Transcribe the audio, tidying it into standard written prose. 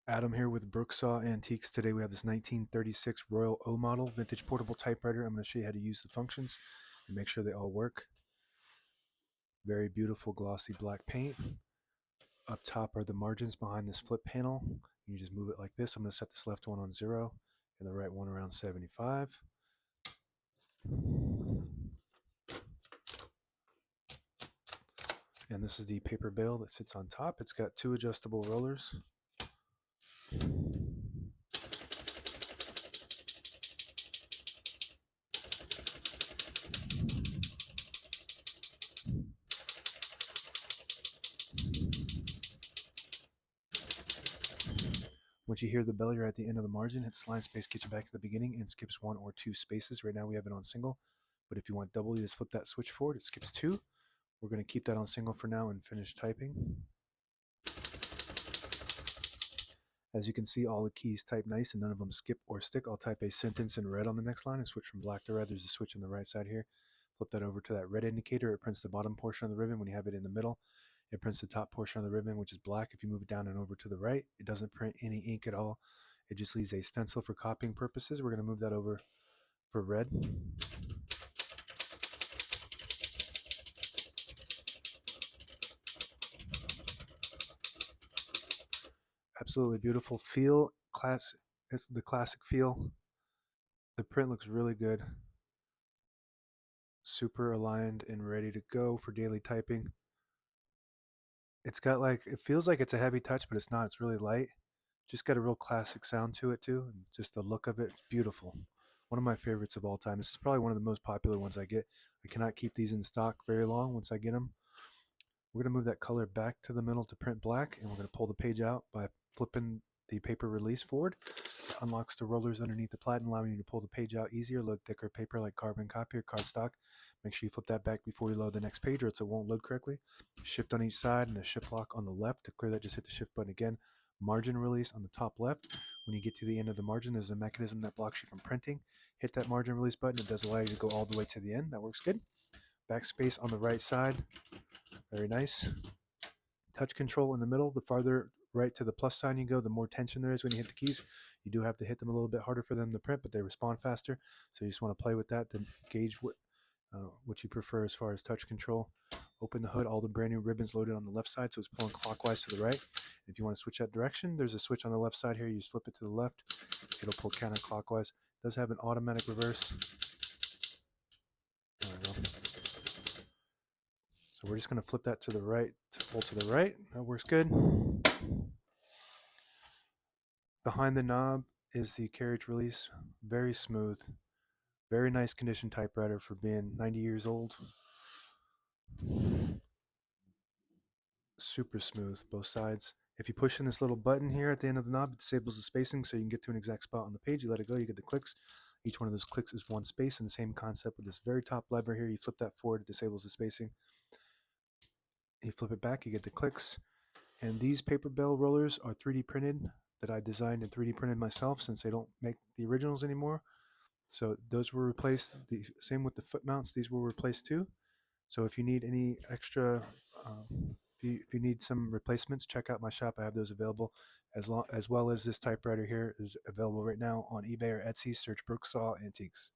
Adam here with Brooksaw Antiques. Today we have this 1936 Royal O model vintage portable typewriter. I'm going to show you how to use the functions and make sure they all work. Very beautiful glossy black paint. Up top are the margins behind this flip panel. You just move it like this. I'm going to set this left one on 0 and the right one around 75. And this is the paper bale that sits on top. It's got 2 adjustable rollers. Once you hear the bell, you're at the end of the margin. Hit the line space, gets you back to the beginning, and skips 1 or 2 spaces. Right now we have it on single, but if you want double, you just flip that switch forward. It skips 2. We're going to keep that on single for now and finish typing. As you can see, all the keys type nice and none of them skip or stick. I'll type a sentence in red on the next line and switch from black to red. There's a switch on the right side here. Flip that over to that red indicator. It prints the bottom portion of the ribbon. When you have it in the middle, it prints the top portion of the ribbon, which is black. If you move it down and over to the right, it doesn't print any ink at all. It just leaves a stencil for copying purposes. We're going to move that over for red. Absolutely beautiful feel. It's the classic feel. The print looks really good. Super aligned and ready to go for daily typing. It's got it feels like it's a heavy touch, but it's not. It's really light. Just got a real classic sound to it too. And just the look of it, it's beautiful. One of my favorites of all time. This is probably one of the most popular ones I get. I cannot keep these in stock very long once I get them. We're going to move that color back to the middle to print black, and we're going to pull the page out by flipping the paper release forward. It unlocks the rollers underneath the platen, allowing you to pull the page out easier. Load thicker paper like carbon copy or cardstock. Make sure you flip that back before you load the next page or else it won't load correctly. Shift on each side and a shift lock on the left. To clear that, just hit the shift button again. Margin release on the top left. When you get to the end of the margin, there's a mechanism that blocks you from printing. Hit that margin release button. It does allow you to go all the way to the end. That works good. Backspace on the right side. Very nice. Touch control in the middle. The farther right to the plus sign you go, the more tension there is when you hit the keys. You do have to hit them a little bit harder for them to print, but they respond faster. So you just want to play with that to gauge what you prefer as far as touch control. Open the hood. All the brand new ribbons loaded on the left side, so it's pulling clockwise to the right. If you want to switch that direction, there's a switch on the left side here. You just flip it to the left. It'll pull counterclockwise. It does have an automatic reverse. There we go. So we're just going to flip that to the right, to pull to the right. That works good. Behind the knob is the carriage release. Very smooth. Very nice condition typewriter for being 90 years old. Super smooth, both sides. If you push in this little button here at the end of the knob, it disables the spacing so you can get to an exact spot on the page. You let it go, you get the clicks. Each one of those clicks is one space, and the same concept with this very top lever here. You flip that forward, it disables the spacing. You flip it back, you get the clicks. And these paper bell rollers are 3D printed, that I designed and 3D printed myself since they don't make the originals anymore. So those were replaced. The same with the foot mounts, these were replaced too. So if you need any extra, if you need some replacements, check out my shop. I have those available, as well as this typewriter here is available right now on eBay or Etsy. Search Brooksaw Antiques.